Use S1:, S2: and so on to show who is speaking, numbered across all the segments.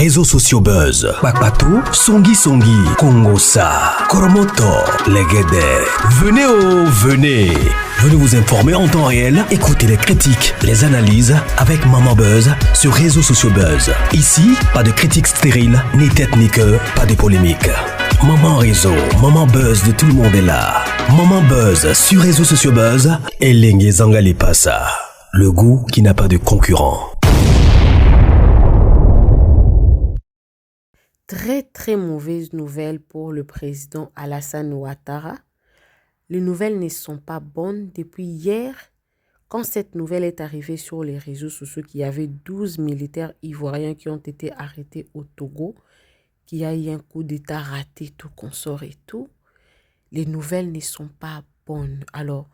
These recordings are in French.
S1: réseaux sociaux buzz. Bakpatou, Songi Songi, Kongosa, Koromoto, Legede. Venez. Venez vous informer en temps réel. Écoutez les critiques, les analyses avec Maman Buzz sur réseaux sociaux buzz. Ici, pas de critiques stériles, ni tête ni queue, pas de polémiques. Maman réseau, Maman Buzz de tout le monde est là. Maman Buzz sur réseaux sociaux buzz et Lengue Zangali Passa. Le goût qui n'a pas de concurrent.
S2: Très mauvaise nouvelle pour le président Alassane Ouattara. Les nouvelles ne sont pas bonnes depuis hier. Quand cette nouvelle est arrivée sur les réseaux sociaux qu'il y avait 12 militaires ivoiriens qui ont été arrêtés au Togo, qu'il y a eu un coup d'état raté, tout consort et tout, les nouvelles ne sont pas bonnes. Alors,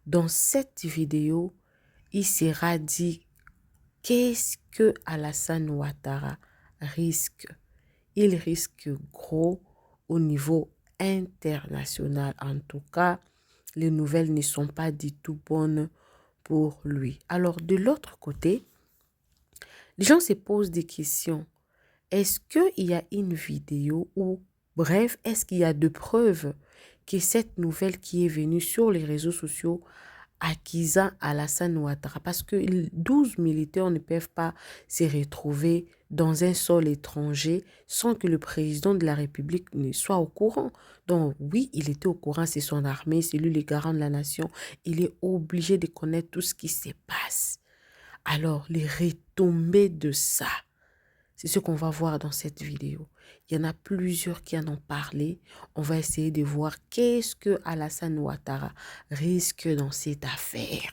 S2: dans cette vidéo, il sera dit qu'est-ce que Alassane Ouattara risque. Il risque gros au niveau international. En tout cas, les nouvelles ne sont pas du tout bonnes pour lui. Alors, de l'autre côté, les gens se posent des questions. Est-ce qu'il y a une vidéo ou, bref, est-ce qu'il y a de preuves que cette nouvelle qui est venue sur les réseaux sociaux accusant Alassane Ouattara? Parce que 12 militaires ne peuvent pas se retrouver dans un sol étranger sans que le président de la République ne soit au courant. Donc oui, il était au courant, c'est son armée, c'est lui le garant de la nation. Il est obligé de connaître tout ce qui se passe. Alors, les retombées de ça, c'est ce qu'on va voir dans cette vidéo. Il y en a plusieurs qui en ont parlé. On va essayer de voir qu'est-ce que Alassane Ouattara risque dans cette affaire.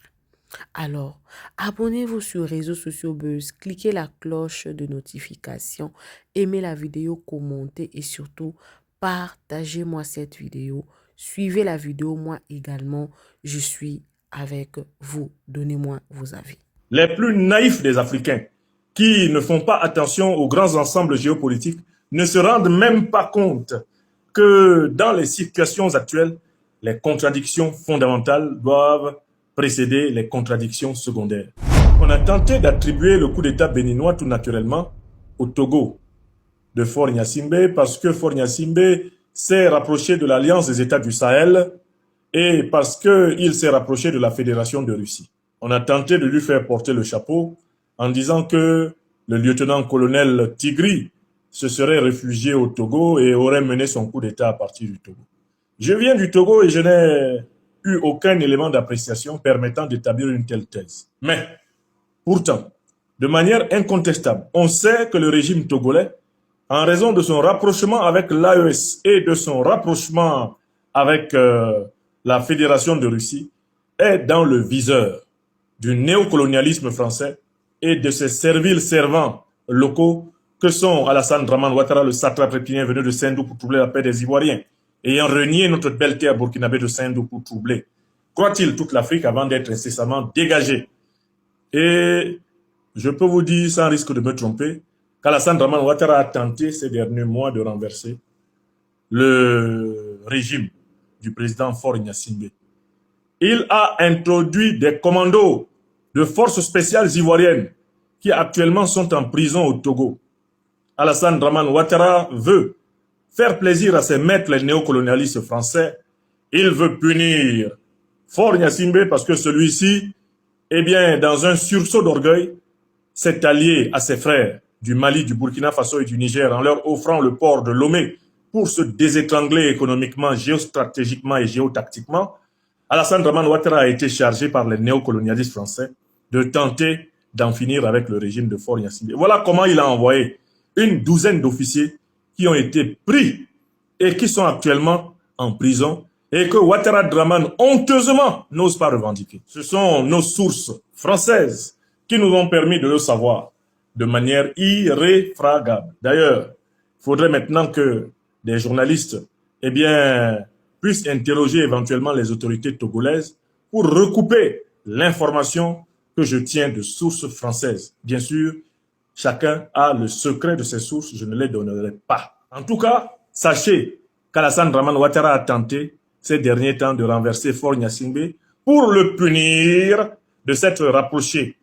S2: Alors, abonnez-vous sur les réseaux sociaux Buzz, cliquez la cloche de notification, aimez la vidéo, commentez et surtout, partagez-moi cette vidéo. Suivez la vidéo, moi également, je suis avec vous. Donnez-moi vos avis.
S3: Les plus naïfs des Africains, qui ne font pas attention aux grands ensembles géopolitiques, ne se rendent même pas compte que dans les situations actuelles, les contradictions fondamentales doivent précéder les contradictions secondaires. On a tenté d'attribuer le coup d'État béninois tout naturellement au Togo de Faure Gnassingbé parce que Faure Gnassingbé s'est rapproché de l'Alliance des États du Sahel et parce qu'il s'est rapproché de la Fédération de Russie. On a tenté de lui faire porter le chapeau en disant que le lieutenant-colonel Tigri se serait réfugié au Togo et aurait mené son coup d'État à partir du Togo. Je viens du Togo et je n'ai eu aucun élément d'appréciation permettant d'établir une telle thèse. Mais, pourtant, de manière incontestable, on sait que le régime togolais, en raison de son rapprochement avec l'AES et de son rapprochement avec la Fédération de Russie, est dans le viseur du néocolonialisme français et de ses serviles servants locaux que sont Alassane Dramane Ouattara, le satrape répinien venu de Sendou pour troubler la paix des Ivoiriens, ayant renié notre belle terre burkinabé de Sendou pour troubler, croit-il, toute l'Afrique avant d'être incessamment dégagé. Et je peux vous dire, sans risque de me tromper, qu'Alassane Dramane Ouattara a tenté ces derniers mois de renverser le régime du président Faure Gnassingbé. Il a introduit des commandos de forces spéciales ivoiriennes qui actuellement sont en prison au Togo. Alassane Dramane Ouattara veut faire plaisir à ses maîtres les néocolonialistes français. Il veut punir Faure Gnassingbé parce que celui-ci, eh bien, dans un sursaut d'orgueil, s'est allié à ses frères du Mali, du Burkina Faso et du Niger en leur offrant le port de Lomé pour se désétrangler économiquement, géostratégiquement et géotactiquement. Alassane Dramane Ouattara a été chargé par les néocolonialistes français de tenter d'en finir avec le régime de Faure Gnassingbé. Voilà comment il a envoyé une douzaine d'officiers qui ont été pris et qui sont actuellement en prison et que Ouattara Dramane honteusement n'ose pas revendiquer. Ce sont nos sources françaises qui nous ont permis de le savoir de manière irréfragable. D'ailleurs, il faudrait maintenant que des journalistes eh bien, puissent interroger éventuellement les autorités togolaises pour recouper l'information que je tiens de sources françaises. Bien sûr, chacun a le secret de ses sources, je ne les donnerai pas. En tout cas, sachez qu'Alassane Dramane Ouattara a tenté ces derniers temps de renverser Faure Gnassingbé pour le punir de s'être rapproché,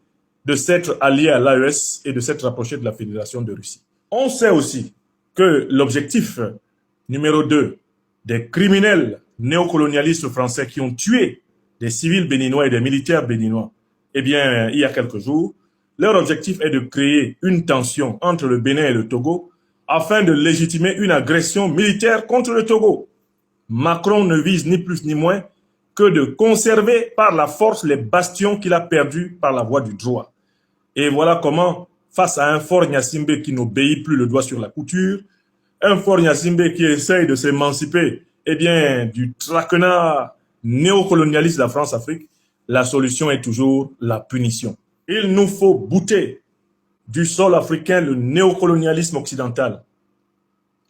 S3: de s'être allié à l'AES et de s'être rapproché de la Fédération de Russie. On sait aussi que l'objectif numéro 2 des criminels néocolonialistes français qui ont tué des civils béninois et des militaires béninois, eh bien, il y a quelques jours, leur objectif est de créer une tension entre le Bénin et le Togo afin de légitimer une agression militaire contre le Togo. Macron ne vise ni plus ni moins que de conserver par la force les bastions qu'il a perdus par la voie du droit. Et voilà comment, face à un fort Gnassingbé qui n'obéit plus le doigt sur la couture, un fort Gnassingbé qui essaye de s'émanciper eh bien, du traquenard néocolonialiste de la France-Afrique, la solution est toujours la punition. Il nous faut bouter du sol africain le néocolonialisme occidental.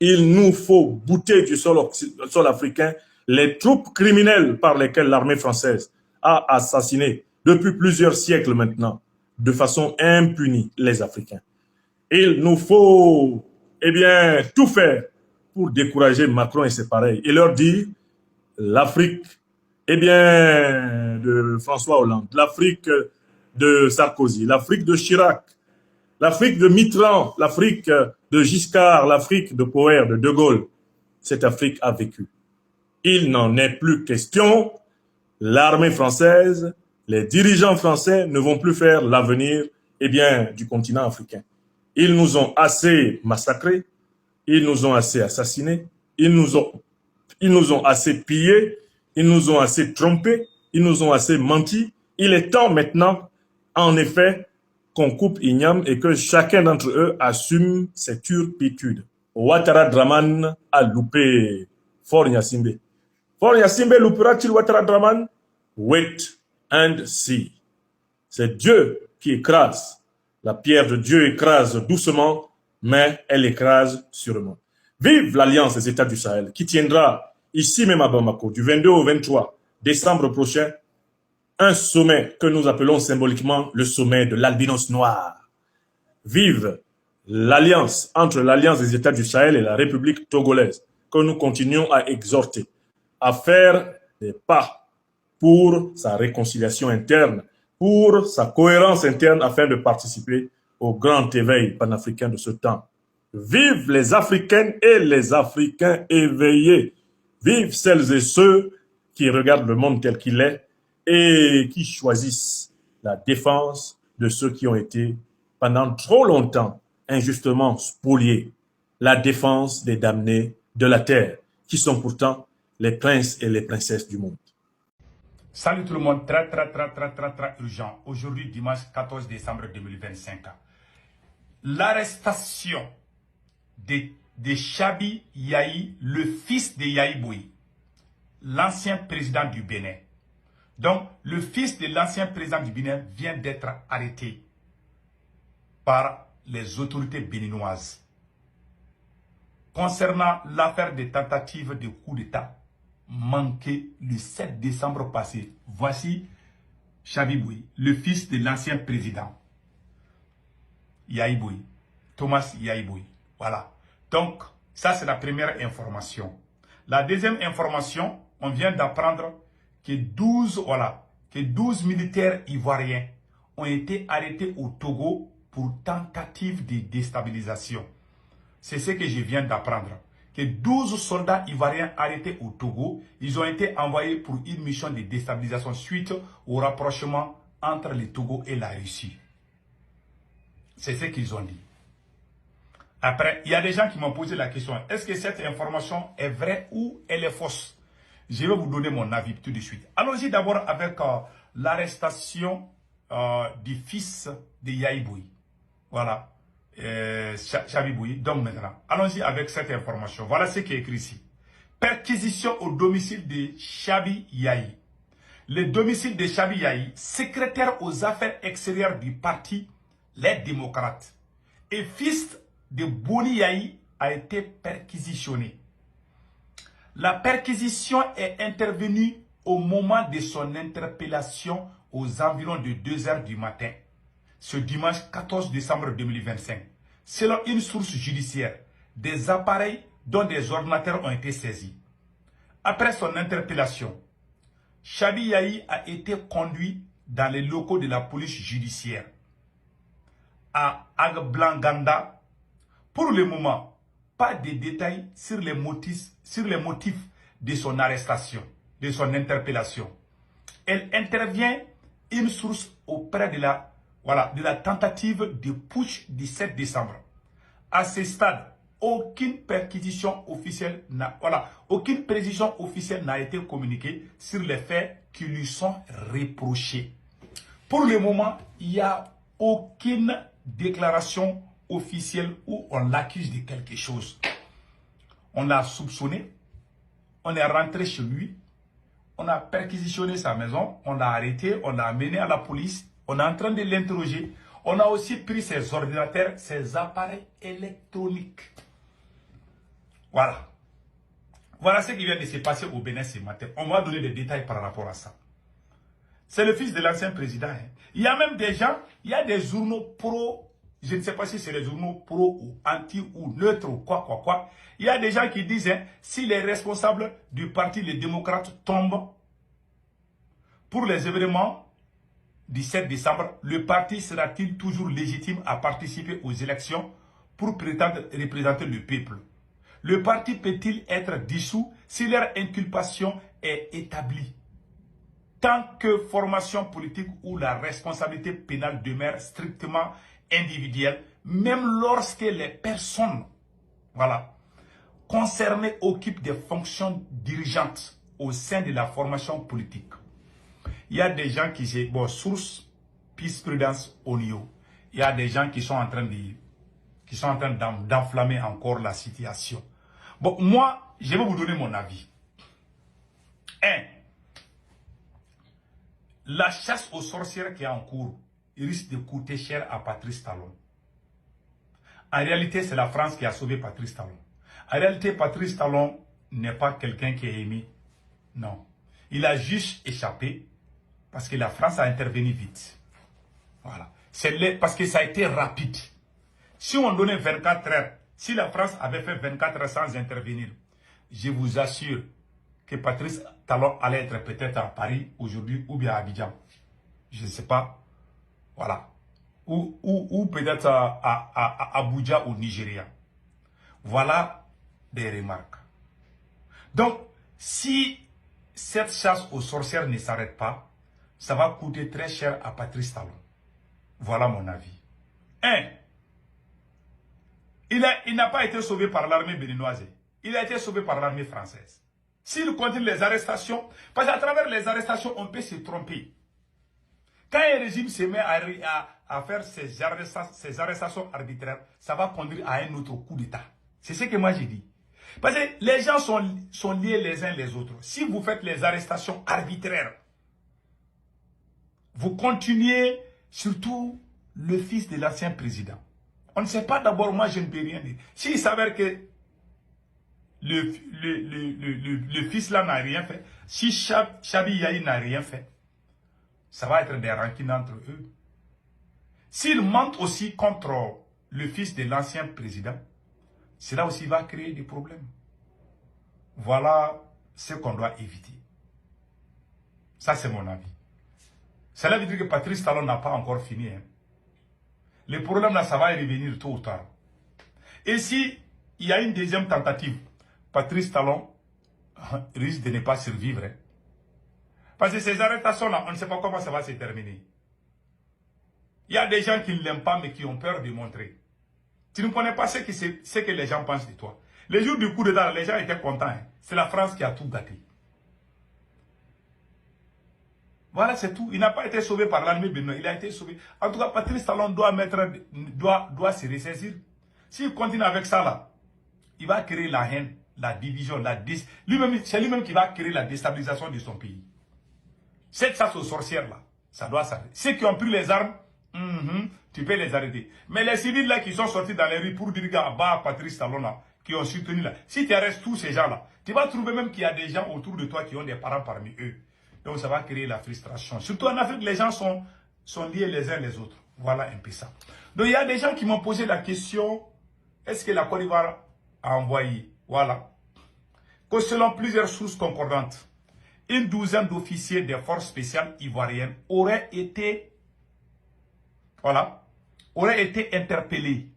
S3: Il nous faut bouter du sol africain les troupes criminelles par lesquelles l'armée française a assassiné depuis plusieurs siècles maintenant, de façon impunie, les Africains. Il nous faut, eh bien, tout faire pour décourager Macron et ses pareils et leur dire l'Afrique, eh bien, de François Hollande, l'Afrique de Sarkozy, l'Afrique de Chirac, l'Afrique de Mitterrand, l'Afrique de Giscard, l'Afrique de Poher, de De Gaulle, cette Afrique a vécu. Il n'en est plus question. L'armée française, les dirigeants français ne vont plus faire l'avenir eh bien, du continent africain. Ils nous ont assez massacrés, ils nous ont assez assassinés, ils nous ont assez pillés, ils nous ont assez trompés, ils nous ont assez menti. Il est temps maintenant, en effet, qu'on coupe Ignam et que chacun d'entre eux assume ses turpitudes. Ouattara Draman a loupé Fort Gnassingbé. Fort Gnassingbé loupera-t-il Ouattara Draman? Wait and see. C'est Dieu qui écrase. La pierre de Dieu écrase doucement, mais elle écrase sûrement. Vive l'Alliance des États du Sahel qui tiendra ici même à Bamako du 22 au 23 décembre prochain un sommet que nous appelons symboliquement le sommet de l'albinos noir. Vive l'alliance entre l'Alliance des États du Sahel et la République togolaise que nous continuons à exhorter à faire des pas pour sa réconciliation interne, pour sa cohérence interne afin de participer au grand éveil panafricain de ce temps. Vive les Africaines et les Africains éveillés. Vive celles et ceux qui regardent le monde tel qu'il est et qui choisissent la défense de ceux qui ont été pendant trop longtemps injustement spoliés. La défense des damnés de la terre, qui sont pourtant les princes et les princesses du monde.
S4: Salut tout le monde, très urgent. Aujourd'hui, dimanche 14 décembre 2025. L'arrestation de Chabi Yahi, le fils de Yahi Bouyi, l'ancien président du Bénin. Donc, le fils de l'ancien président du Bénin vient d'être arrêté par les autorités béninoises. Concernant l'affaire des tentatives de coup d'État manqué le 7 décembre passé, voici Chabi Bouyi, le fils de l'ancien président Yahi Bouyi, Thomas Yahi Bouyi. Voilà. Donc, ça c'est la première information. La deuxième information, on vient d'apprendre que 12 militaires ivoiriens ont été arrêtés au Togo pour tentative de déstabilisation. C'est ce que je viens d'apprendre. Que 12 soldats ivoiriens arrêtés au Togo, ils ont été envoyés pour une mission de déstabilisation suite au rapprochement entre le Togo et la Russie. C'est ce qu'ils ont dit. Après, il y a des gens qui m'ont posé la question, est-ce que cette information est vraie ou elle est fausse? Je vais vous donner mon avis tout de suite. Allons-y d'abord avec l'arrestation du fils de Yahi Bouyi. Voilà. Chabi Bouyi. Donc maintenant, allons-y avec cette information. Voilà ce qui est écrit ici. Perquisition au domicile de Chabi Yahi. Le domicile de Chabi Yahi, secrétaire aux affaires extérieures du parti Les Démocrates et fils de Boni Yahi, a été perquisitionné. La perquisition est intervenue au moment de son interpellation aux environs de 2 h du matin, ce dimanche 14 décembre 2025. Selon une source judiciaire, des appareils dont des ordinateurs ont été saisis. Après son interpellation, Chabi Yahi a été conduit dans les locaux de la police judiciaire à Agblanganda Pour le moment, pas de détails sur les motifs de son arrestation, de son interpellation. Elle intervient une source auprès de la tentative de putsch du 7 décembre. À ce stade, aucune précision officielle n'a été communiquée sur les faits qui lui sont reprochés. Pour le moment, il n'y a aucune déclaration officielle où on l'accuse de quelque chose. On l'a soupçonné, on est rentré chez lui, on a perquisitionné sa maison, on l'a arrêté, on l'a amené à la police, on est en train de l'interroger. On a aussi pris ses ordinateurs, ses appareils électroniques. Voilà. Voilà ce qui vient de se passer au Bénin ce matin. On va donner des détails par rapport à ça. C'est le fils de l'ancien président. Hein. Il y a même des gens, il y a des journaux pro, je ne sais pas si c'est les journaux pro ou anti ou neutres ou quoi. Il y a des gens qui disent, hein, si les responsables du parti, les démocrates, tombent pour les événements du 7 décembre, le parti sera-t-il toujours légitime à participer aux élections pour prétendre représenter le peuple? Le parti peut-il être dissous si leur inculpation est établie? Tant que formation politique ou la responsabilité pénale demeure strictement individuelle, même lorsque les personnes concernées occupent des fonctions dirigeantes au sein de la formation politique. Il y a des gens qui se... Bon, source, Peace Prudence Onio. Il y a des gens qui sont en train d'enflammer encore la situation. Bon, moi, je vais vous donner mon avis. 1. La chasse aux sorcières qui est en cours risque de coûter cher à Patrice Talon. En réalité, c'est la France qui a sauvé Patrice Talon. En réalité, Patrice Talon n'est pas quelqu'un qui est aimé. Non. Il a juste échappé parce que la France a intervenu vite. Voilà. Parce que ça a été rapide. Si on donnait 24 heures, si la France avait fait 24 heures sans intervenir, je vous assure que Patrice Talon allait être peut-être à Paris aujourd'hui ou bien à Abidjan. Je ne sais pas. Voilà. Ou peut-être à Abuja au Nigeria. Voilà des remarques. Donc, si cette chasse aux sorcières ne s'arrête pas, ça va coûter très cher à Patrice Talon. Voilà mon avis. 1. Il n'a pas été sauvé par l'armée béninoise. Il a été sauvé par l'armée française. S'il continue les arrestations, parce qu'à travers les arrestations, on peut se tromper. Quand un régime se met à faire ces arrestations arbitraires, ça va conduire à un autre coup d'État. C'est ce que moi j'ai dit. Parce que les gens sont liés les uns les autres. Si vous faites les arrestations arbitraires, vous continuez, surtout le fils de l'ancien président. On ne sait pas d'abord, moi je ne peux rien dire. S'il s'avère que le fils là n'a rien fait, si Chabi Yahi n'a rien fait, ça va être des rancines entre eux. S'ils mentent aussi contre le fils de l'ancien président, cela aussi va créer des problèmes. Voilà ce qu'on doit éviter. Ça c'est mon avis. Cela veut dire que Patrice Talon n'a pas encore fini. Hein. Le problème là, ça va y revenir tôt ou tard. Et si il y a une deuxième tentative, Patrice Talon risque de ne pas survivre. Hein. Parce que ces arrestations-là, on ne sait pas comment ça va se terminer. Il y a des gens qui ne l'aiment pas, mais qui ont peur de montrer. Tu ne connais pas ce que les gens pensent de toi. Les jours du coup d'État, les gens étaient contents. Hein. C'est la France qui a tout gâté. Voilà, c'est tout. Il n'a pas été sauvé par l'armée béninoise. Il a été sauvé. En tout cas, Patrice Talon doit se ressaisir. S'il continue avec ça, là, il va créer la haine, la division, c'est lui-même qui va créer la déstabilisation de son pays. Cette chasse aux sorcières, là, ça doit s'arrêter. Ceux qui ont pris les armes, tu peux les arrêter. Mais les civils, là, qui sont sortis dans les rues pour dire, bah, Patrice Talon, là, qui ont soutenu, là, si tu arrêtes tous ces gens-là, tu vas trouver même qu'il y a des gens autour de toi qui ont des parents parmi eux. Donc ça va créer la frustration. Surtout en Afrique, les gens sont liés les uns les autres. Voilà un peu ça. Donc il y a des gens qui m'ont posé la question, est-ce que la Côte d'Ivoire a envoyé? Voilà. Que selon plusieurs sources concordantes, une douzaine d'officiers des forces spéciales ivoiriennes auraient été interpellés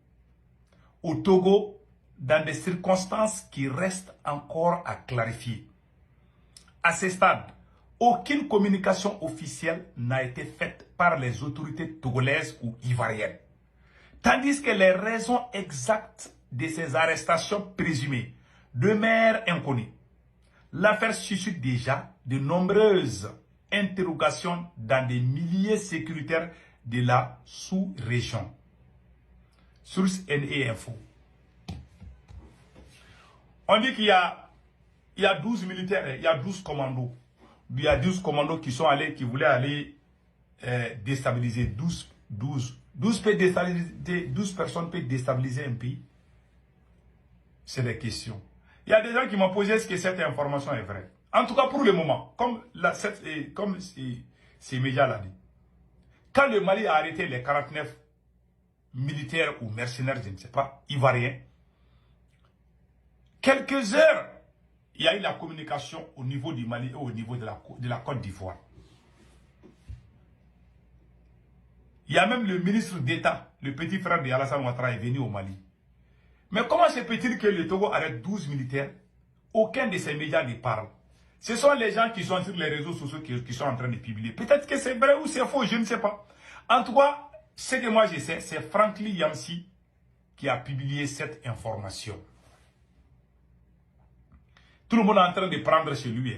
S4: au Togo dans des circonstances qui restent encore à clarifier. À ce stade, aucune communication officielle n'a été faite par les autorités togolaises ou ivoiriennes. Tandis que les raisons exactes de ces arrestations présumées demeurent inconnues. L'affaire suscite déjà de nombreuses interrogations dans des milieux sécuritaires de la sous-région. Source NE Info. On dit qu'il y a 12 militaires, il y a 12 commandos. Il y a 12 commandos qui voulaient aller déstabiliser 12 personnes peuvent déstabiliser un pays. C'est des questions. Il y a des gens qui m'ont posé est-ce que cette information est vraie. En tout cas, pour le moment, comme ces médias l'ont dit, quand le Mali a arrêté les 49 militaires ou mercenaires, je ne sais pas, ivoiriens, quelques heures, il y a eu la communication au niveau du Mali et au niveau de la Côte d'Ivoire. Il y a même le ministre d'État, le petit frère de Alassane Ouattara est venu au Mali. Mais comment se peut-il que le Togo arrête 12 militaires? Aucun de ces médias ne parle. Ce sont les gens qui sont sur les réseaux sociaux qui sont en train de publier. Peut-être que c'est vrai ou c'est faux, je ne sais pas. En tout cas, ce que moi je sais, c'est Franklin Yamsi qui a publié cette information. Tout le monde est en train de prendre chez lui.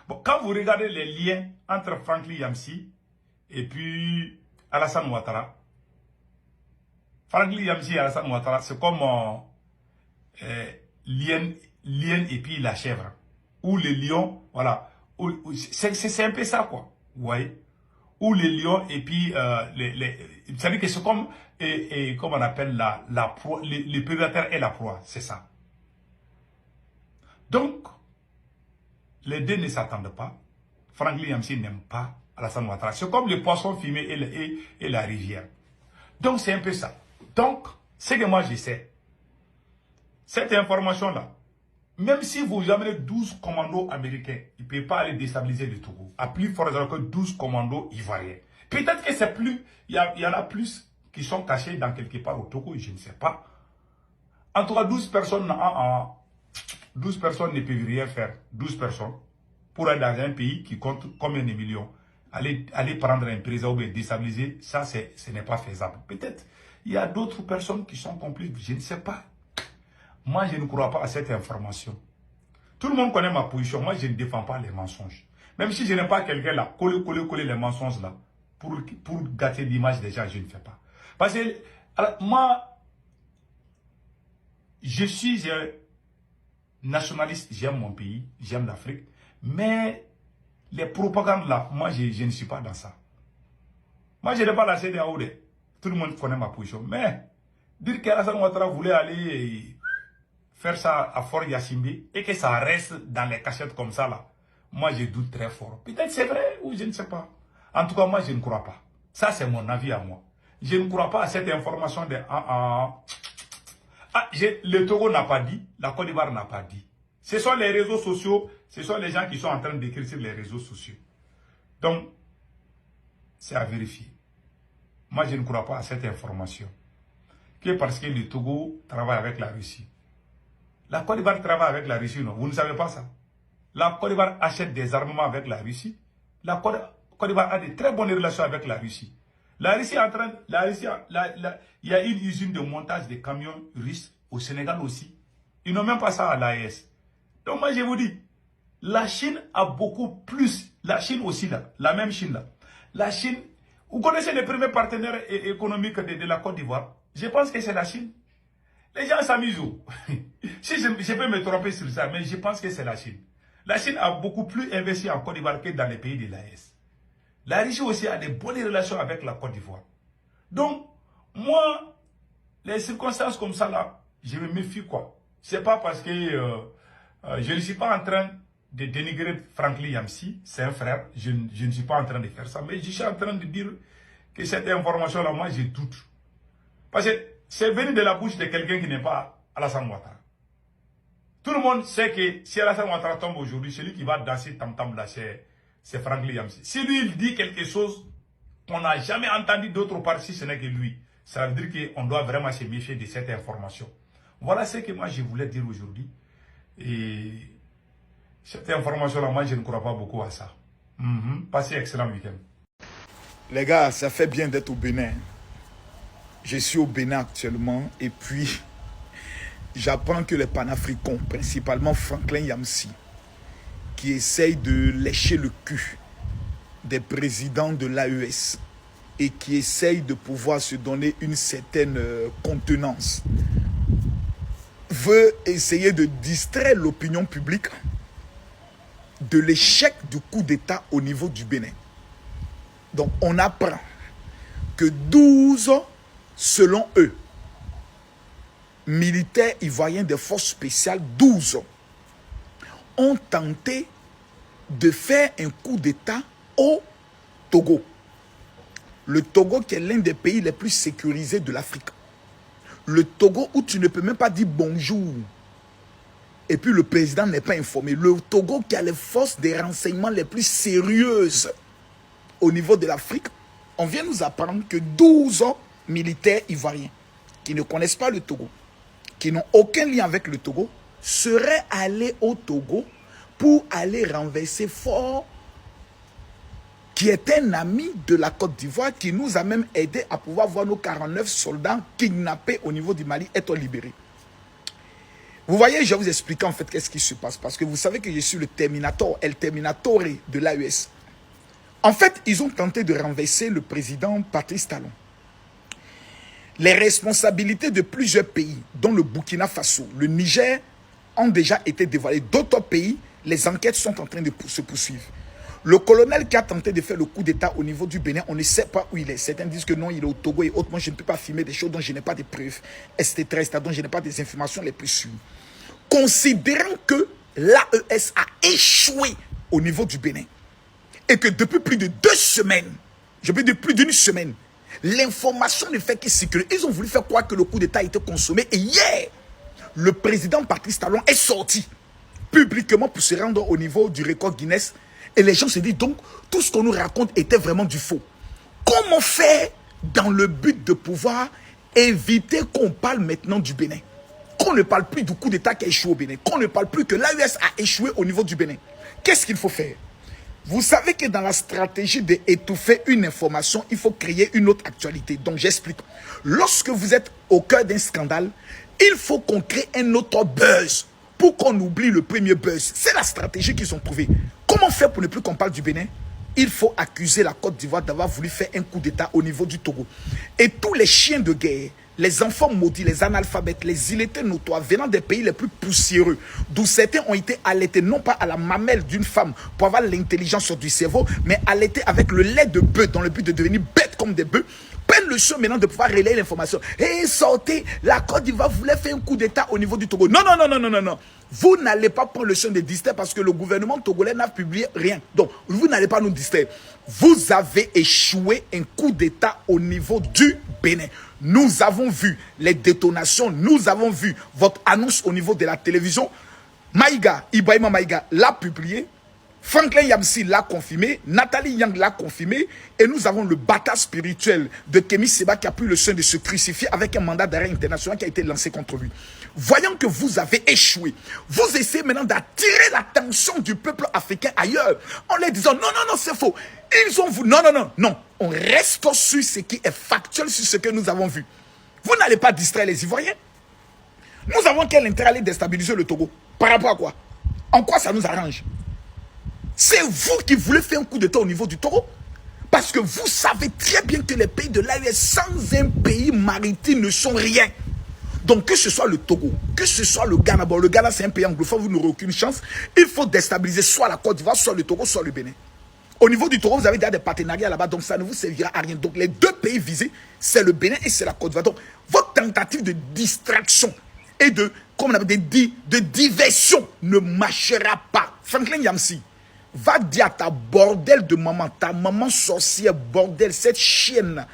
S4: Bon, quand vous regardez les liens entre Franklin Yamsi et puis Alassane Ouattara, Franklin Yamsi et Alassane Ouattara, c'est comme lion et puis la chèvre. Ou le lion, voilà. C'est un peu ça, quoi. Vous voyez? Ou le lion et puis vous savez que c'est comme, comme on appelle la proie, le prédateur et la proie, c'est ça. Donc, les deux ne s'attendent pas. Franklin Yamsi n'aime pas Alassane Ouattara. C'est comme le poisson fumé et la rivière. Donc, c'est un peu ça. Donc, ce que moi je sais, cette information-là, même si vous amenez 12 commandos américains, ils ne peuvent pas aller déstabiliser le Togo. À plus fort raison que 12 commandos ivoiriens. Peut-être que c'est plus, il y en a plus qui sont cachés dans quelque part au Togo, je ne sais pas. En tout cas, 12 personnes ne peuvent rien faire. 12 personnes pour aller dans un pays qui compte combien de millions. Aller prendre un président ou bien déstabiliser, ça, ce n'est pas faisable. Peut-être il y a d'autres personnes qui sont complices, je ne sais pas. Moi, je ne crois pas à cette information. Tout le monde connaît ma position. Moi, je ne défends pas les mensonges. Même si je n'ai pas quelqu'un là, coller les mensonges là, pour gâter l'image des gens, je ne fais pas. Parce que, alors, moi, je suis un nationaliste, j'aime mon pays, j'aime l'Afrique, mais les propagandes là, moi, je ne suis pas dans ça. Moi, je n'ai pas la CEDEAO. Tout le monde connaît ma position. Mais, dire qu'Alassane Ouattara voulait aller faire ça à Fort Yassimbe et que ça reste dans les cachettes comme ça là, moi je doute très fort. Peut-être c'est vrai ou je ne sais pas. En tout cas, moi je ne crois pas. Ça c'est mon avis à moi. Je ne crois pas à cette information de le Togo n'a pas dit, la Côte d'Ivoire n'a pas dit. Ce sont les réseaux sociaux, ce sont les gens qui sont en train d'écrire sur les réseaux sociaux. Donc, c'est à vérifier. Moi je ne crois pas à cette information. Que parce que le Togo travaille avec la Russie. La Côte d'Ivoire travaille avec la Russie, non? Vous ne savez pas ça? La Côte d'Ivoire achète des armements avec la Russie. La Côte d'Ivoire a de très bonnes relations avec la Russie. La Russie est en train... il y a une usine de montage de camions russes au Sénégal aussi. Ils n'ont même pas ça à l'AES. Donc moi je vous dis, la Chine a beaucoup plus... La Chine aussi là, la même Chine là. La Chine... Vous connaissez les premiers partenaires économiques de la Côte d'Ivoire? Je pense que c'est la Chine. Les gens s'amusent. Si je peux me tromper sur ça, mais je pense que c'est la Chine. La Chine a beaucoup plus investi en Côte d'Ivoire que dans les pays de l'AES. La Russie aussi a de bonnes relations avec la Côte d'Ivoire. Donc, moi, les circonstances comme ça là, je me méfie quoi. C'est pas parce que je ne suis pas en train de dénigrer Franklin Yamsi, c'est un frère. Je ne suis pas en train de faire ça, mais je suis en train de dire que cette information là, moi, je doute. Parce que c'est venu de la bouche de quelqu'un qui n'est pas Alassane Ouattara. Tout le monde sait que si Alassane Ouattara tombe aujourd'hui, celui qui va danser tam-tam là, c'est Franklin Yamsi. Si lui, il dit quelque chose qu'on n'a jamais entendu d'autre part, si ce n'est que lui, Ça veut dire qu'on doit vraiment se méfier de cette information. Voilà ce que moi je voulais dire aujourd'hui. Et cette information-là, moi je ne crois pas beaucoup à ça. Passez un excellent week-end.
S5: Les gars, ça fait bien d'être au Bénin. Je suis au Bénin actuellement et puis j'apprends que les panafricains, principalement Franklin Yamsi, qui essayent de lécher le cul des présidents de l'AES et qui essayent de pouvoir se donner une certaine contenance, veut essayer de distraire l'opinion publique de l'échec du coup d'État au niveau du Bénin. Donc on apprend que 12, selon eux, militaires ivoiriens des forces spéciales, 12, ont tenté de faire un coup d'État au Togo. Le Togo qui est l'un des pays les plus sécurisés de l'Afrique. Le Togo où tu ne peux même pas dire bonjour. Et puis le président n'est pas informé. Le Togo qui a les forces de renseignement les plus sérieuses au niveau de l'Afrique. On vient nous apprendre que 12 militaires ivoiriens qui ne connaissent pas le Togo, qui n'ont aucun lien avec le Togo, seraient allés au Togo pour aller renverser Faure, qui est un ami de la Côte d'Ivoire, qui nous a même aidé à pouvoir voir nos 49 soldats kidnappés au niveau du Mali être libérés. Vous voyez, je vais vous expliquer en fait qu'est-ce qui se passe. Parce que vous savez que je suis le Terminator, El Terminatore de l'AES. En fait, ils ont tenté de renverser le président Patrice Talon. Les responsabilités de plusieurs pays, dont le Burkina Faso, le Niger, ont déjà été dévoilées. D'autres pays, les enquêtes sont en train de se poursuivre. Le colonel qui a tenté de faire le coup d'État au niveau du Bénin, on ne sait pas où il est. Certains disent que non, il est au Togo et autres. Moi, je ne peux pas filmer des choses dont je n'ai pas de preuves, etc., dont je n'ai pas des informations les plus sûres. Considérant que l'AES a échoué au niveau du Bénin et que depuis plus de 2 semaines, je peux dire plus d'1 semaine, l'information ne fait que circuler. Ils ont voulu faire croire que le coup d'État a été consommé. Et hier, le président Patrice Talon est sorti publiquement pour se rendre au niveau du record Guinness. Et les gens se disent donc, tout ce qu'on nous raconte était vraiment du faux. Comment faire dans le but de pouvoir éviter qu'on parle maintenant du Bénin? Qu'on ne parle plus du coup d'État qui a échoué au Bénin. Qu'on ne parle plus que l'AES a échoué au niveau du Bénin. Qu'est-ce qu'il faut faire? Vous savez que dans la stratégie d'étouffer une information, il faut créer une autre actualité. Donc j'explique. Lorsque vous êtes au cœur d'un scandale, il faut qu'on crée un autre buzz pour qu'on oublie le premier buzz. C'est la stratégie qu'ils ont trouvée. Comment faire pour ne plus qu'on parle du Bénin? Il faut accuser la Côte d'Ivoire d'avoir voulu faire un coup d'État au niveau du Togo. Et tous les chiens de guerre, les enfants maudits, les analphabètes, les illettrés notoires venant des pays les plus poussiéreux, d'où certains ont été allaités non pas à la mamelle d'une femme pour avoir l'intelligence sur du cerveau, mais allaités avec le lait de bœuf dans le but de devenir bêtes comme des bœufs, prennent le show maintenant de pouvoir relayer l'information. Et sortez, la Côte d'Ivoire voulait faire un coup d'État au niveau du Togo. Non, non, non, non, non, non, non. Vous n'allez pas prendre le champ de distraire parce que le gouvernement togolais n'a publié rien. Donc, vous n'allez pas nous distraire. Vous avez échoué un coup d'État au niveau du Bénin. Nous avons vu les détonations. Nous avons vu votre annonce au niveau de la télévision. Maïga, Ibrahima Maïga l'a publié. Franklin Yamsi l'a confirmé, Nathalie Yang l'a confirmé, et nous avons le bâtard spirituel de Kémy Séba qui a pris le soin de se crucifier avec un mandat d'arrêt international qui a été lancé contre lui. Voyant que vous avez échoué, vous essayez maintenant d'attirer l'attention du peuple africain ailleurs, en leur disant non, non, non, c'est faux. Ils ont voulu, non, non, non, non. On reste sur ce qui est factuel, sur ce que nous avons vu. Vous n'allez pas distraire les Ivoiriens. Nous avons quel intérêt à aller déstabiliser le Togo? Par rapport à quoi? En quoi ça nous arrange? C'est vous qui voulez faire un coup d'État au niveau du Togo. Parce que vous savez très bien que les pays de l'AES sans un pays maritime ne sont rien. Donc que ce soit le Togo, que ce soit le Ghana. Bon, le Ghana c'est un pays anglophone, vous n'aurez aucune chance. Il faut déstabiliser soit la Côte d'Ivoire, soit le Togo, soit le Bénin. Au niveau du Togo, vous avez déjà des partenariats là-bas, donc ça ne vous servira à rien. Donc les 2 pays visés, c'est le Bénin et c'est la Côte d'Ivoire. Donc votre tentative de distraction et de, comme on appelle, de diversion ne marchera pas. Franklin Yamsi, va dire à ta bordel de maman, ta maman sorcière, bordel, cette chienne,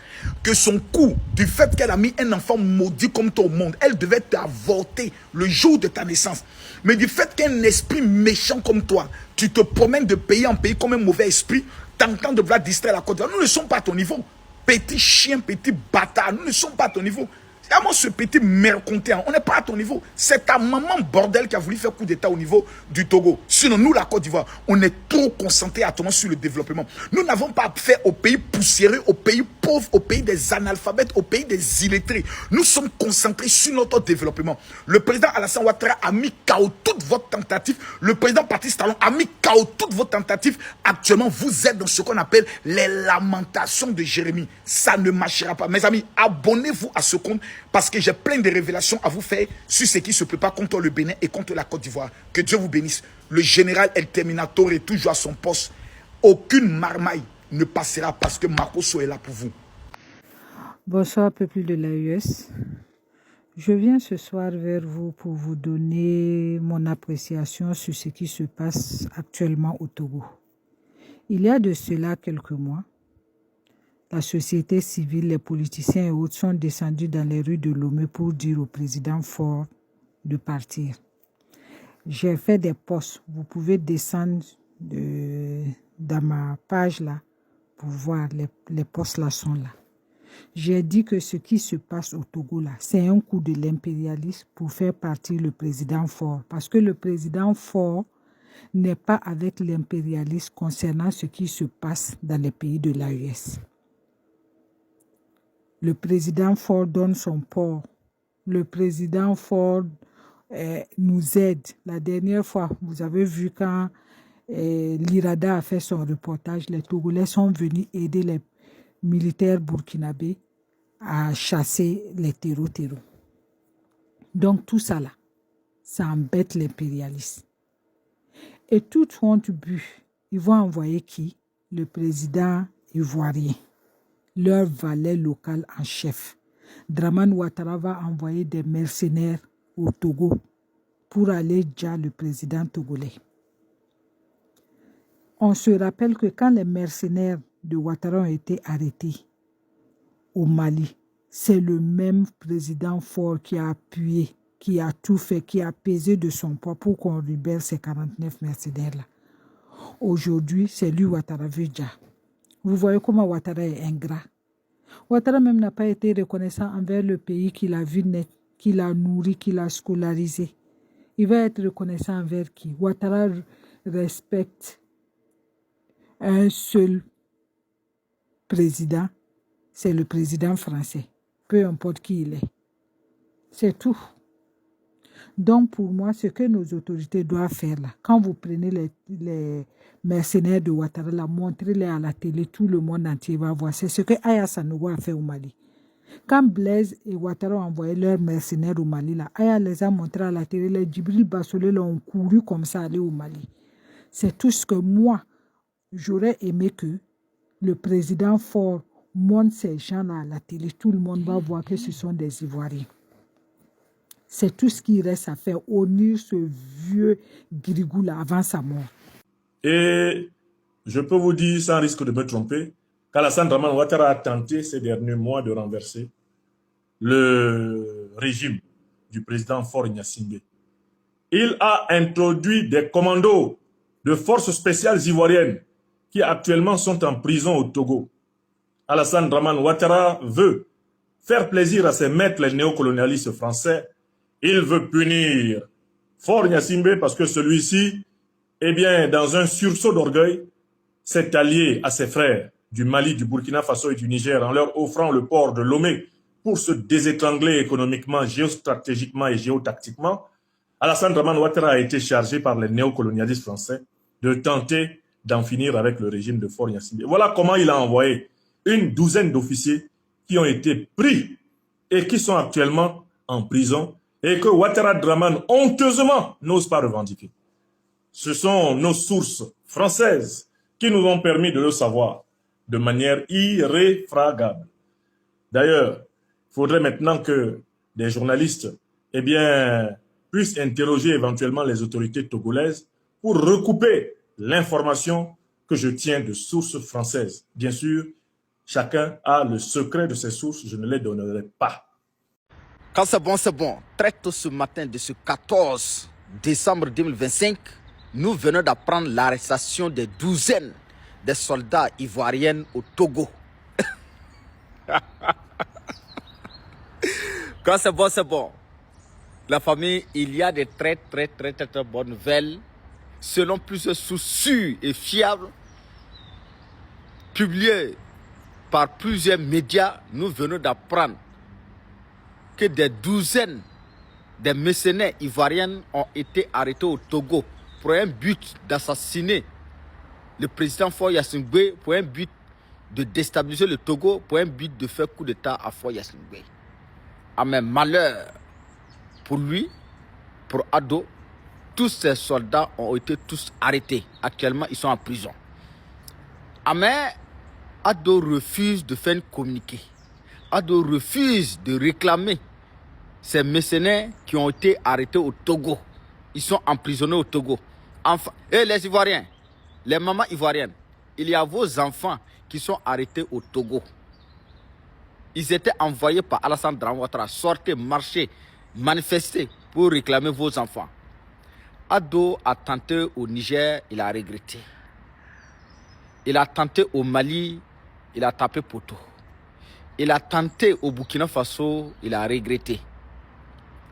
S5: que son coup, du fait qu'elle a mis un enfant maudit comme toi au monde, elle devait t'avorter le jour de ta naissance. Mais du fait qu'un esprit méchant comme toi, tu te promènes de pays en pays comme un mauvais esprit, tentant de vouloir distraire la Côte d'Ivoire. Nous ne sommes pas à ton niveau. petit chien, petit bâtard. Nous ne sommes pas à ton niveau. Comment ce petit mercontent, on n'est pas à ton niveau. C'est ta maman bordel qui a voulu faire coup d'état au niveau du Togo. Sinon, nous, la Côte d'Ivoire, on est trop concentrés actuellement sur le développement. Nous n'avons pas fait au pays poussiéreux, au pays pauvre, au pays des analphabètes, au pays des illettrés. Nous sommes concentrés sur notre développement. Le président Alassane Ouattara a mis KO toute votre tentative. Le président Patrice Talon a mis KO toutes vos tentatives. Actuellement, vous êtes dans ce qu'on appelle les lamentations de Jérémie. Ça ne marchera pas. Mes amis, abonnez-vous à ce compte. Parce que j'ai plein de révélations à vous faire sur ce qui se prépare contre le Bénin et contre la Côte d'Ivoire. Que Dieu vous bénisse. Le général El Terminator est toujours à son poste. Aucune marmaille ne passera parce que Marcoso est là pour vous.
S6: Bonsoir peuple de l'AES. Je viens ce soir vers vous pour vous donner mon appréciation sur ce qui se passe actuellement au Togo. Il y a de cela quelques mois, la société civile, les politiciens et autres sont descendus dans les rues de Lomé pour dire au président Faure de partir. J'ai fait des posts. Vous pouvez descendre dans ma page là pour voir. Les posts là sont là. J'ai dit que ce qui se passe au Togo là, c'est un coup de l'impérialisme pour faire partir le président Faure. Parce que le président Faure n'est pas avec l'impérialisme concernant ce qui se passe dans les pays de l'AES. Le président Faure donne son port. Le président Faure nous aide. La dernière fois, vous avez vu quand l'IRADA a fait son reportage, les Togolais sont venus aider les militaires burkinabés à chasser les terreaux. Donc tout ça là, ça embête l'impérialisme. Et tout honte but, ils vont envoyer qui? Le président ivoirien, leur valet local en chef. Dramane Ouattara va envoyer des mercenaires au Togo pour aller dire le président togolais. On se rappelle que quand les mercenaires de Ouattara ont été arrêtés au Mali, c'est le même président Faure qui a appuyé, qui a tout fait, qui a pesé de son poids pour qu'on libère ces 49 mercenaires-là. Aujourd'hui, c'est lui Ouattara veut dire. Vous voyez comment Ouattara est ingrat. Ouattara même n'a pas été reconnaissant envers le pays qu'il a vu naître, qu'il a nourri, qu'il a scolarisé. Il va être reconnaissant envers qui? Ouattara respecte un seul président, c'est le président français, peu importe qui il est. C'est tout. Donc pour moi, ce que nos autorités doivent faire là, quand vous prenez les mercenaires de Ouattara, là, montrez-les à la télé, tout le monde entier va voir. C'est ce que Aya Sanogo a fait au Mali. Quand Blaise et Ouattara ont envoyé leurs mercenaires au Mali, là, Aya les a montrés à la télé, les Djibril Bassolé ont couru comme ça aller au Mali. C'est tout ce que moi, j'aurais aimé que le président Faure montre ces gens-là à la télé. Tout le monde va voir que ce sont des Ivoiriens. C'est tout ce qui reste à faire, unir ce vieux grigou-là avant sa mort.
S3: Et je peux vous dire, sans risque de me tromper, qu'Alassane Dramane Ouattara a tenté ces derniers mois de renverser le régime du président Faure Gnassingbé. Il a introduit des commandos de forces spéciales ivoiriennes qui actuellement sont en prison au Togo. Alassane Dramane Ouattara veut faire plaisir à ses maîtres, les néocolonialistes français. Il veut punir Faure Gnassingbé parce que celui-ci, eh bien, dans un sursaut d'orgueil, s'est allié à ses frères du Mali, du Burkina Faso et du Niger en leur offrant le port de Lomé pour se désétrangler économiquement, géostratégiquement et géotactiquement. Alassane Dramane Ouattara a été chargé par les néocolonialistes français de tenter d'en finir avec le régime de Faure Gnassingbé. Voilà comment il a envoyé une douzaine d'officiers qui ont été pris et qui sont actuellement en prison et que Ouattara Dramane, honteusement, n'ose pas revendiquer. Ce sont nos sources françaises qui nous ont permis de le savoir de manière irréfragable. D'ailleurs, il faudrait maintenant que des journalistes eh bien, puissent interroger éventuellement les autorités togolaises pour recouper l'information que je tiens de sources françaises. Bien sûr, chacun a le secret de ses sources, je ne les donnerai pas.
S7: Quand c'est bon, très tôt ce matin de ce 14 décembre 2025, nous venons d'apprendre l'arrestation des douzaines des soldats ivoiriens au Togo. Quand c'est bon, c'est bon. La famille, il y a des très bonnes nouvelles. Selon plusieurs sources sûres et fiables, publiées par plusieurs médias, nous venons d'apprendre que des douzaines de mercenaires ivoiriens ont été arrêtés au Togo pour un but d'assassiner le président Faure Gnassingbé, pour un but de déstabiliser le Togo, pour un but de faire coup d'État à Faure Gnassingbé. Ah mais malheur pour lui, pour Ado, tous ces soldats ont été tous arrêtés. Actuellement, ils sont en prison. Ah mais Ado refuse de faire un communiqué. Ado refuse de réclamer ces mercenaires qui ont été arrêtés au Togo. Ils sont emprisonnés au Togo. Enfin, et les Ivoiriens, les mamans ivoiriennes, il y a vos enfants qui sont arrêtés au Togo. Ils étaient envoyés par Alassane Dramane Ouattara. Sortez, marchez, manifestez pour réclamer vos enfants. Ado a tenté au Niger, il a regretté. Il a tenté au Mali, il a tapé poteau. Il a tenté au Burkina Faso, il a regretté.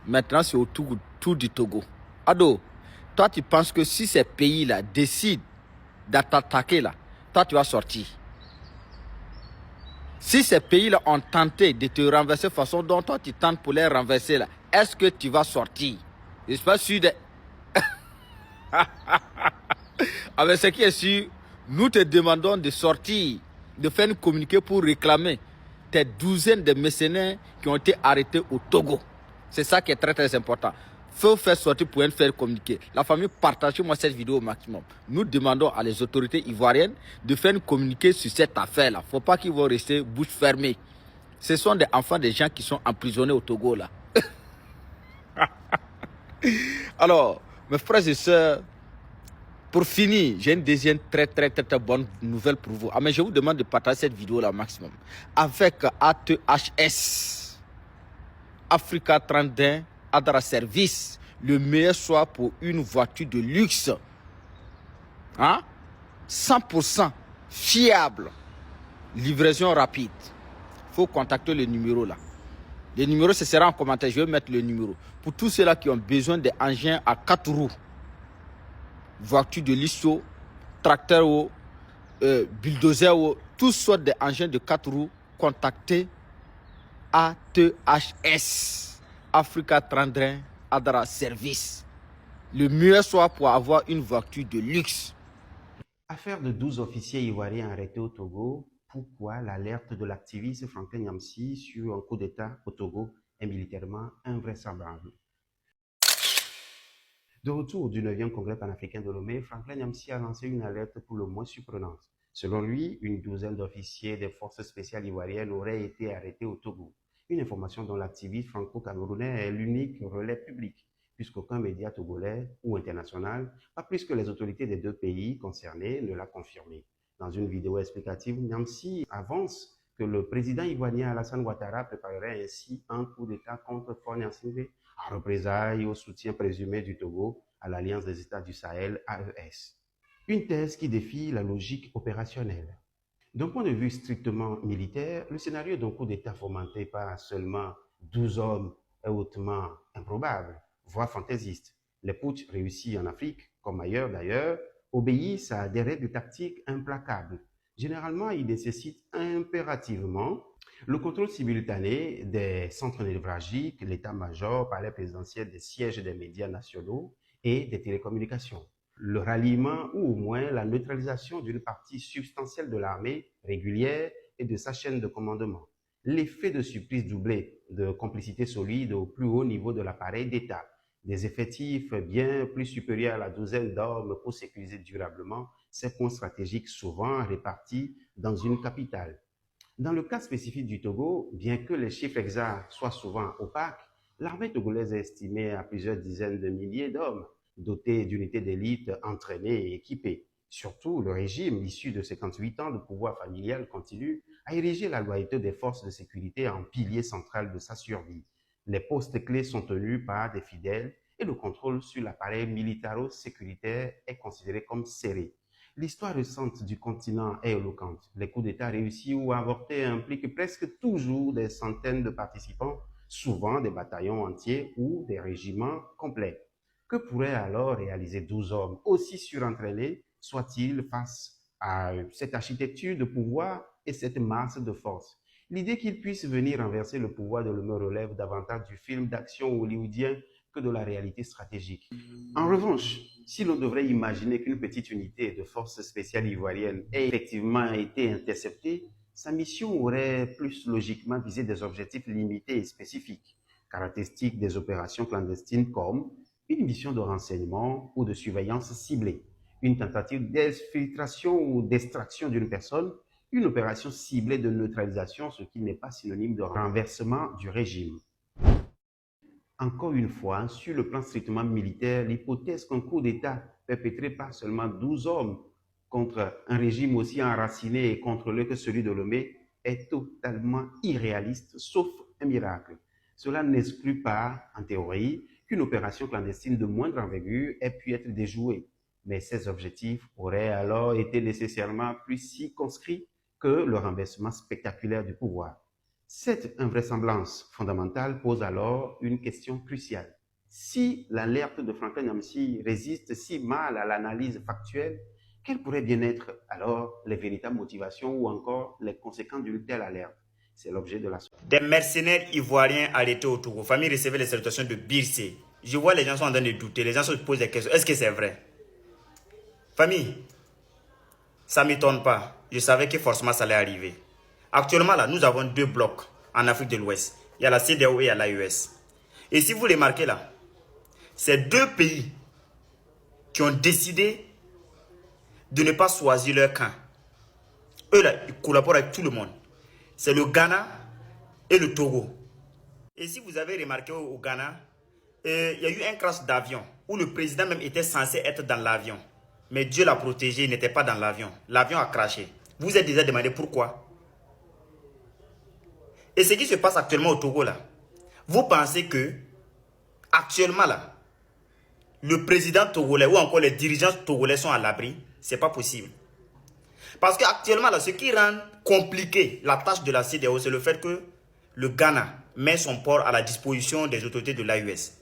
S7: Maintenant, c'est au tour du Togo. Ado, toi, tu penses que si ces pays-là décident d'attaquer, là, toi, tu vas sortir. Si ces pays-là ont tenté de te renverser de façon dont toi, tu tentes pour les renverser, là, est-ce que tu vas sortir? Je ne suis pas sûr de... Avec ce qui est sûr, nous te demandons de sortir, de faire un communiqué pour réclamer tes douzaines de mercenaires qui ont été arrêtés au Togo. C'est ça qui est très important. Il faut faire sortir pour faire communiquer. La famille, partagez-moi cette vidéo au maximum. Nous demandons à les autorités ivoiriennes de faire un communiqué sur cette affaire-là. Il ne faut pas qu'ils vont rester bouche fermée. Ce sont des enfants des gens qui sont emprisonnés au Togo là. Alors, mes frères et sœurs, pour finir, j'ai une deuxième très bonne nouvelle pour vous. Ah, mais je vous demande de partager cette vidéo là au maximum. Avec ATHS, Africa 31, Adara Service, le meilleur choix pour une voiture de luxe. Hein? 100% fiable. Livraison rapide. Il faut contacter le numéro là. Le numéro, ce sera en commentaire. Je vais mettre le numéro. Pour tous ceux-là qui ont besoin d'engins à 4 roues, voiture de lisso, tracteur, bulldozer, toutes sortes d'engins de 4 roues, contactez ATHS, Africa 31, Adara Service. Le meilleur choix pour avoir une voiture de luxe.
S8: Affaire de 12 officiers ivoiriens arrêtés au Togo. Pourquoi l'alerte de l'activiste Franklin Nyamsi sur un coup d'État au Togo est militairement invraisemblable? De retour du 9e congrès panafricain de Lomé, Franklin Nyamsi a lancé une alerte pour le moins surprenante. Selon lui, une douzaine d'officiers des forces spéciales ivoiriennes auraient été arrêtés au Togo. Une information dont l'activiste franco-camerounais est l'unique relais public, puisqu'aucun média togolais ou international, pas plus que les autorités des deux pays concernés, ne l'a confirmé. Dans une vidéo explicative, Nyamsi avance que le président ivoirien Alassane Ouattara préparerait ainsi un coup d'État contre Faure Gnassingbé, en représailles au soutien présumé du Togo à l'Alliance des États du Sahel, AES. Une thèse qui défie la logique opérationnelle. D'un point de vue strictement militaire, le scénario d'un coup d'État fomenté par seulement 12 hommes est hautement improbable, voire fantaisiste. Les putschs réussis en Afrique, comme ailleurs d'ailleurs, obéissent à des règles tactiques implacables. Généralement, ils nécessitent impérativement le contrôle simultané des centres névralgiques, l'état-major, palais présidentiel, des sièges des médias nationaux et des télécommunications. Le ralliement ou au moins la neutralisation d'une partie substantielle de l'armée régulière et de sa chaîne de commandement. L'effet de surprise doublé de complicité solide au plus haut niveau de l'appareil d'État. Des effectifs bien plus supérieurs à la douzaine d'hommes pour sécuriser durablement ces points stratégiques souvent répartis dans une capitale. Dans le cas spécifique du Togo, bien que les chiffres exacts soient souvent opaques, l'armée togolaise est estimée à plusieurs dizaines de milliers d'hommes, dotés d'unités d'élite entraînées et équipées. Surtout, le régime, issu de 58 ans de pouvoir familial, continue à ériger la loyauté des forces de sécurité en pilier central de sa survie. Les postes clés sont tenus par des fidèles et le contrôle sur l'appareil militaro-sécuritaire est considéré comme serré. L'histoire récente du continent est éloquente. Les coups d'État réussis ou avortés impliquent presque toujours des centaines de participants, souvent des bataillons entiers ou des régiments complets. Que pourraient alors réaliser 12 hommes, aussi surentraînés soient-ils, face à cette architecture de pouvoir et cette masse de force? L'idée qu'ils puissent venir renverser le pouvoir de l'homme relève davantage du film d'action hollywoodien que de la réalité stratégique. En revanche, si l'on devrait imaginer qu'une petite unité de forces spéciales ivoiriennes ait effectivement été interceptée, sa mission aurait plus logiquement visé des objectifs limités et spécifiques, caractéristiques des opérations clandestines comme une mission de renseignement ou de surveillance ciblée, une tentative d'exfiltration ou d'extraction d'une personne, une opération ciblée de neutralisation, ce qui n'est pas synonyme de renversement du régime. Encore une fois, sur le plan strictement militaire, l'hypothèse qu'un coup d'État perpétré par seulement 12 hommes contre un régime aussi enraciné et contrôlé que celui de Lomé est totalement irréaliste, sauf un miracle. Cela n'exclut pas, en théorie, qu'une opération clandestine de moindre envergure ait pu être déjouée, mais ces objectifs auraient alors été nécessairement plus circonscrits que le renversement spectaculaire du pouvoir. Cette invraisemblance fondamentale pose alors une question cruciale. Si l'alerte de Franklin Nyamsi résiste si mal à l'analyse factuelle, quelles pourraient bien être alors les véritables motivations ou encore les conséquences d'une telle alerte? C'est l'objet de la...
S9: Des mercenaires ivoiriens arrêtés au Togo. Famille recevait les salutations de Birsé. Je vois les gens sont en train de douter, les gens se posent des questions. Est-ce que c'est vrai? Famille, ça ne m'étonne pas. Je savais que forcément ça allait arriver. Actuellement, là, nous avons 2 blocs en Afrique de l'Ouest. Il y a la CEDEAO et il y a l'AES. Et si vous remarquez là, c'est 2 pays qui ont décidé de ne pas choisir leur camp. Eux là, ils collaborent avec tout le monde. C'est le Ghana et le Togo. Et si vous avez remarqué au Ghana, il y a eu un crash d'avion où le président même était censé être dans l'avion. Mais Dieu l'a protégé, il n'était pas dans l'avion. L'avion a crashé. Vous vous êtes déjà demandé pourquoi? Et ce qui se passe actuellement au Togo là, vous pensez que actuellement là, le président togolais ou encore les dirigeants togolais sont à l'abri? C'est pas possible. Parce qu'actuellement là, ce qui rend compliqué la tâche de la CEDEAO, c'est le fait que le Ghana met son port à la disposition des autorités de l'AES.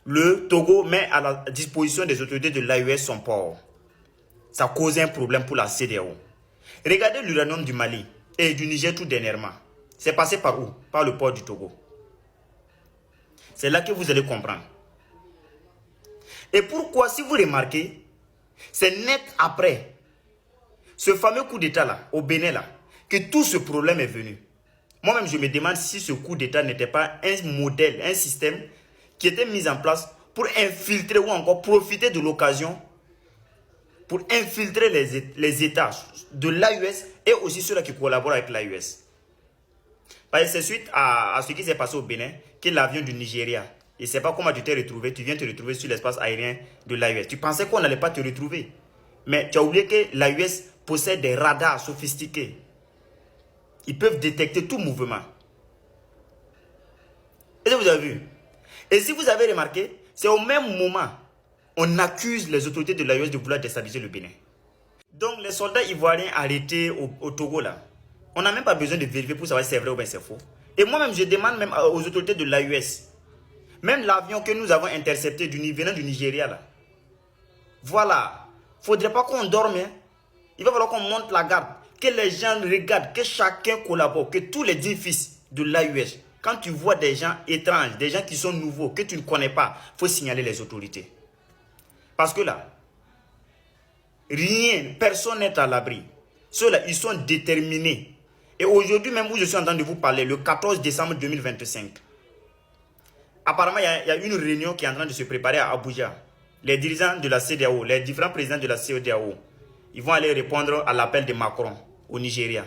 S9: Le Togo met à la disposition des autorités de l'AES son port. Ça cause un problème pour la CEDEAO. Regardez l'uranium du Mali et du Niger tout dernièrement. C'est passé par où? Par le port du Togo. C'est là que vous allez comprendre. Et pourquoi, si vous remarquez, c'est net après ce fameux coup d'État là, au Bénin là, que tout ce problème est venu. Moi-même, je me demande si ce coup d'État n'était pas un modèle, un système qui était mis en place pour infiltrer ou encore profiter de l'occasion pour infiltrer les États de l'AES et aussi ceux-là qui collaborent avec l'AES. C'est suite à ce qui s'est passé au Bénin que l'avion du Nigeria, je ne sais pas comment tu t'es retrouvé, tu viens te retrouver sur l'espace aérien de l'AES. Tu pensais qu'on n'allait pas te retrouver. Mais tu as oublié que l'AES possède des radars sophistiqués. Ils peuvent détecter tout mouvement. Est-ce que vous avez vu? Et si vous avez remarqué, c'est au même moment on accuse les autorités de l'AES de vouloir déstabiliser le Bénin. Donc les soldats ivoiriens arrêtés au Togo là, on n'a même pas besoin de vérifier pour savoir si c'est vrai ou bien c'est faux. Et moi-même, je demande même aux autorités de l'AES, même l'avion que nous avons intercepté venant du Nigeria là, voilà, il ne faudrait pas qu'on dorme. Hein. Il va falloir qu'on monte la garde, que les gens regardent, que chacun collabore, que tous les 10 fils de l'AES, quand tu vois des gens étranges, des gens qui sont nouveaux, que tu ne connais pas, il faut signaler les autorités. Parce que là, rien, personne n'est à l'abri. Ceux-là, ils sont déterminés. Et aujourd'hui même où je suis en train de vous parler, le 14 décembre 2025, apparemment, il y a une réunion qui est en train de se préparer à Abuja. Les dirigeants de la CEDEAO, les différents présidents de la CEDEAO, ils vont aller répondre à l'appel de Macron au Nigeria.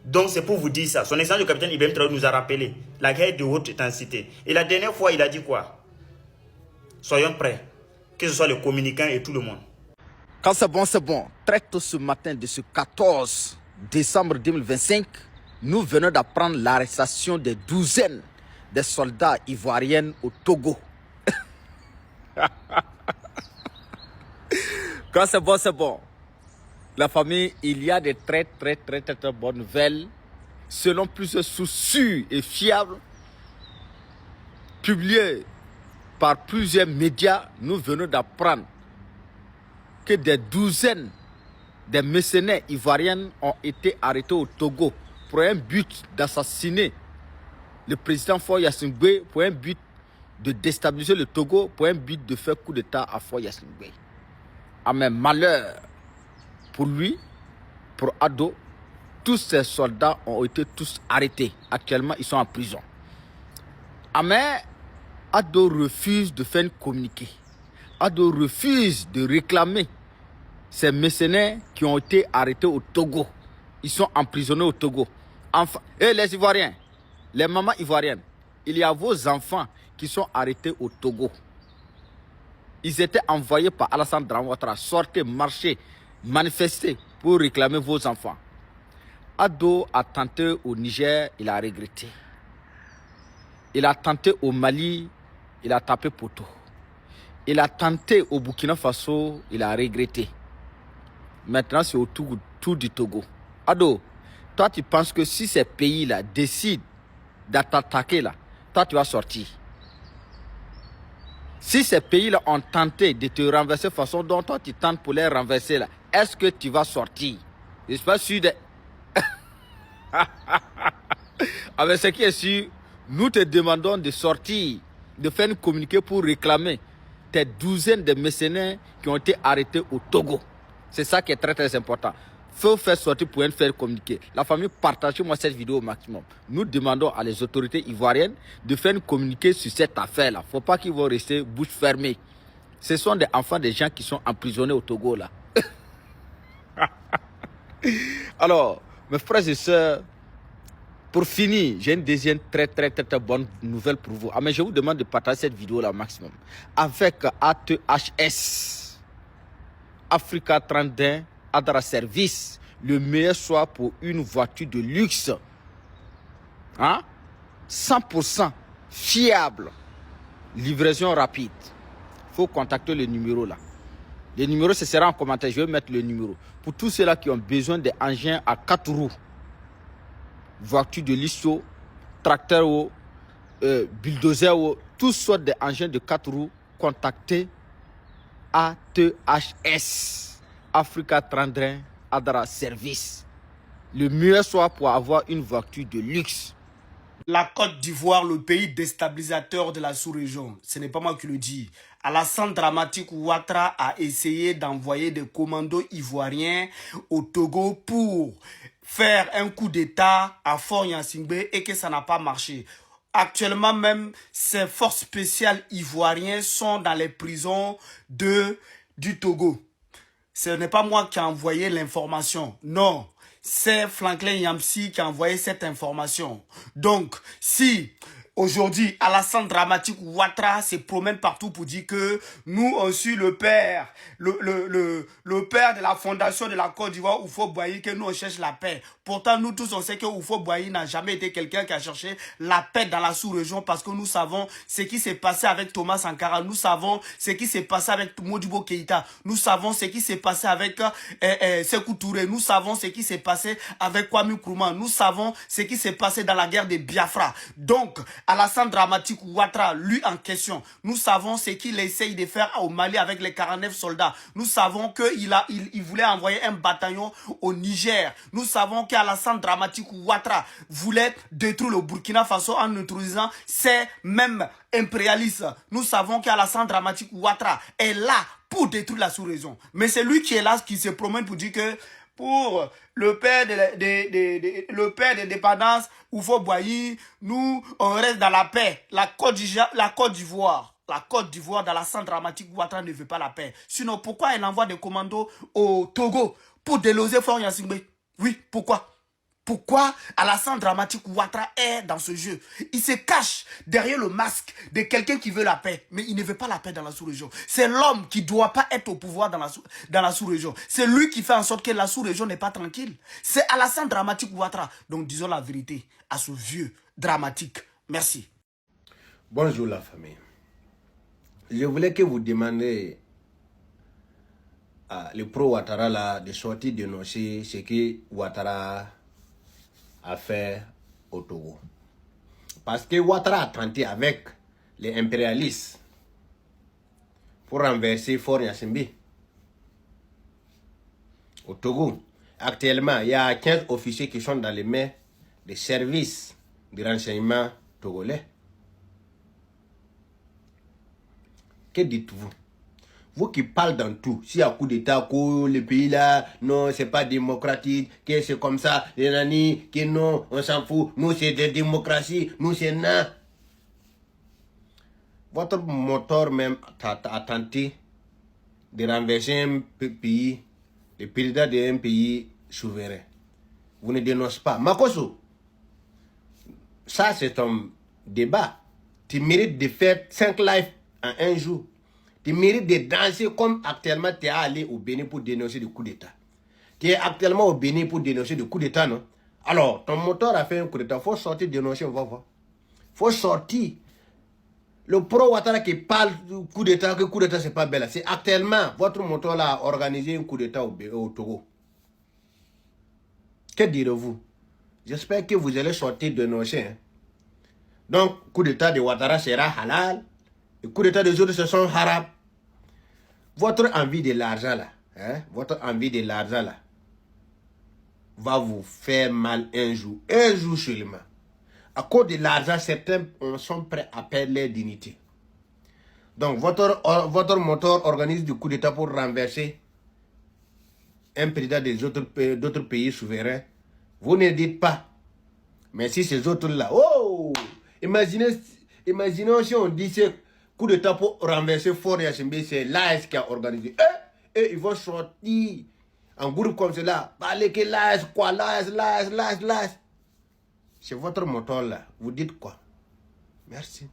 S9: Donc c'est pour vous dire ça. Son excellence le capitaine Ibrahim Traoré nous a rappelé la guerre de haute intensité. Et la dernière fois, il a dit quoi? Soyons prêts. Que ce soit les communicants et tout le monde.
S7: Quand c'est bon. Très tôt ce matin de ce 14 décembre 2025, nous venons d'apprendre l'arrestation des douzaines des soldats ivoiriens au Togo. Quand c'est bon. La famille, il y a des très bonnes nouvelles, selon plusieurs sources sûres et fiables, publiées par plusieurs médias. Nous venons d'apprendre que des douzaines de mercenaires ivoiriens ont été arrêtés au Togo pour un but d'assassiner le président Faure Gnassingbé, pour un but de déstabiliser le Togo, pour un but de faire coup d'État à Faure Gnassingbé. Ah mais malheur pour lui, pour Ado, tous ces soldats ont été tous arrêtés. Actuellement, ils sont en prison. Ah mais Ado refuse de faire un communiqué. Ado refuse de réclamer ces mercenaires qui ont été arrêtés au Togo. Ils sont emprisonnés au Togo. Enfin, et les Ivoiriens, les mamans ivoiriennes, il y a vos enfants qui sont arrêtés au Togo. Ils étaient envoyés par Alassane Dramane Ouattara. Sortez, marchez, manifestez pour réclamer vos enfants. Ado a tenté au Niger, il a regretté. Il a tenté au Mali, il a tapé poteau. Il a tenté au Burkina Faso, il a regretté. Maintenant, c'est au tour du Togo. Ado, toi, tu penses que si ces pays-là décident d'attaquer, là, toi, tu vas sortir. Si ces pays-là ont tenté de te renverser de façon dont toi, tu tentes pour les renverser, là, est-ce que tu vas sortir? Je ne suis pas sûr de... Avec ce qui est sûr, nous te demandons de sortir, de faire un communiqué pour réclamer tes douzaines de mercenaires qui ont été arrêtés au Togo. C'est ça qui est très important. Il faut faire sortir pour faire communiquer. La famille, partagez-moi cette vidéo au maximum. Nous demandons à les autorités ivoiriennes de faire communiquer sur cette affaire-là. Il ne faut pas qu'ils vont rester bouche fermée. Ce sont des enfants des gens qui sont emprisonnés au Togo là. Alors, mes frères et sœurs, pour finir, j'ai une deuxième très bonne nouvelle pour vous. Ah, mais je vous demande de partager cette vidéo là au maximum. Avec ATHS, Africa 31, Adara Service, le meilleur choix pour une voiture de luxe. Hein? 100% fiable. Livraison rapide. Il faut contacter le numéro là. Le numéro, ce sera en commentaire. Je vais mettre le numéro. Pour tous ceux-là qui ont besoin d'engins à 4 roues, voiture de lisso, tracteur, bulldozer, toutes sortes d'engins de 4 roues, contactez ATHS, Africa 31, Adara Service. Le meilleur choix pour avoir une voiture de luxe.
S10: La Côte d'Ivoire, le pays déstabilisateur de la sous-région. Ce n'est pas moi qui le dis. Alassane Dramane Ouattara a essayé d'envoyer des commandos ivoiriens au Togo pour faire un coup d'État à Faure Gnassingbé et que ça n'a pas marché. Actuellement même, ces forces spéciales ivoiriennes sont dans les prisons du Togo. Ce n'est pas moi qui ai envoyé l'information. Non. C'est Franklin Yamsi qui a envoyé cette information. Donc, si aujourd'hui Alassane Dramane Ouattara se promène partout pour dire que nous, on suit le père, le père de la fondation de la Côte d'Ivoire, Oufo Boigny, que nous on cherche la paix. Pourtant, nous tous on sait que Oufo Boigny n'a jamais été quelqu'un qui a cherché la paix dans la sous-région parce que nous savons ce qui s'est passé avec Thomas Sankara, nous savons ce qui s'est passé avec Modibo Keïta, nous savons ce qui s'est passé avec Sékou Touré, nous savons ce qui s'est passé avec Kwame Nkrumah, nous savons ce qui s'est passé dans la guerre de Biafra. Donc, Alassane Dramane Ouattara, lui en question, nous savons ce qu'il essaye de faire au Mali avec les 49 soldats. Nous savons qu'il voulait envoyer un bataillon au Niger. Nous savons qu'Alassane Dramane Ouattara voulait détruire le Burkina Faso en introduisant ces mêmes impérialistes. Nous savons qu'Alassane Dramane Ouattara est là pour détruire la sous-région. Mais c'est lui qui est là, qui se promène pour dire que pour le père des dépendances, Oufo Boigny, nous, on reste dans la paix. La Côte d'Ivoire, d'Alassane Dramane Ouattara ne veut pas la paix. Sinon, pourquoi elle envoie des commandos au Togo pour déloger Faure Gnassingbé? Oui, pourquoi? Pourquoi Alassane Dramane Ouattara est dans ce jeu? Il se cache derrière le masque de quelqu'un qui veut la paix. Mais il ne veut pas la paix dans la sous-région. C'est l'homme qui ne doit pas être au pouvoir dans la sous-région. C'est lui qui fait en sorte que la sous-région n'est pas tranquille. C'est Alassane Dramane Ouattara. Donc disons la vérité à ce vieux dramatique. Merci.
S11: Bonjour la famille. Je voulais que vous demandiez le pro-Ouattara là, de sortir dénoncer ce que Ouattara a fait au Togo. Parce que Ouattara a tenté avec les impérialistes pour renverser Faure Gnassingbé au Togo. Actuellement, il y a 15 officiers qui sont dans les mains des services de renseignement togolais. Que dites-vous? Vous qui parlez dans tout, s'il y a un coup d'État, que le pays là, non, c'est pas démocratique, que c'est comme ça, les nani, que non, on s'en fout, nous c'est de démocratie, nous c'est non. Votre moteur même a tenté de renverser un pays, le président d'un pays souverain. Vous ne dénoncez pas. Makoso, ça c'est un débat. Tu mérites de faire 5 lives en un jour. Tu mérites de danser comme actuellement tu es allé au Bénin pour dénoncer le coup d'État. Tu es actuellement au Bénin pour dénoncer le coup d'État, non? Alors, ton moteur a fait un coup d'État. Il faut sortir dénoncer, on va voir. Il faut sortir. Le pro-Ouattara qui parle du coup d'État, que le coup d'État c'est pas belle. C'est actuellement, votre moteur a organisé un coup d'État au Togo. Que direz-vous? J'espère que vous allez sortir dénoncer. Hein. Donc, coup d'État de Ouattara sera halal. Le coup d'État des autres, ce sont haram. Votre envie de l'argent là, hein, votre envie de l'argent là, va vous faire mal un jour seulement. À cause de l'argent, certains sont prêts à perdre leur dignité. Donc, votre moteur organise du coup d'État pour renverser un président d'autres pays souverains. Vous ne dites pas. Mais si ces autres-là, oh, imaginez si on dit que coup d'État pour renverser Faure Gnassingbé, c'est l'AS qui a organisé. Et ils vont sortir en groupe comme cela. Parlez que l'AS, quoi, l'AS. C'est votre moteur là. Vous dites quoi? Merci.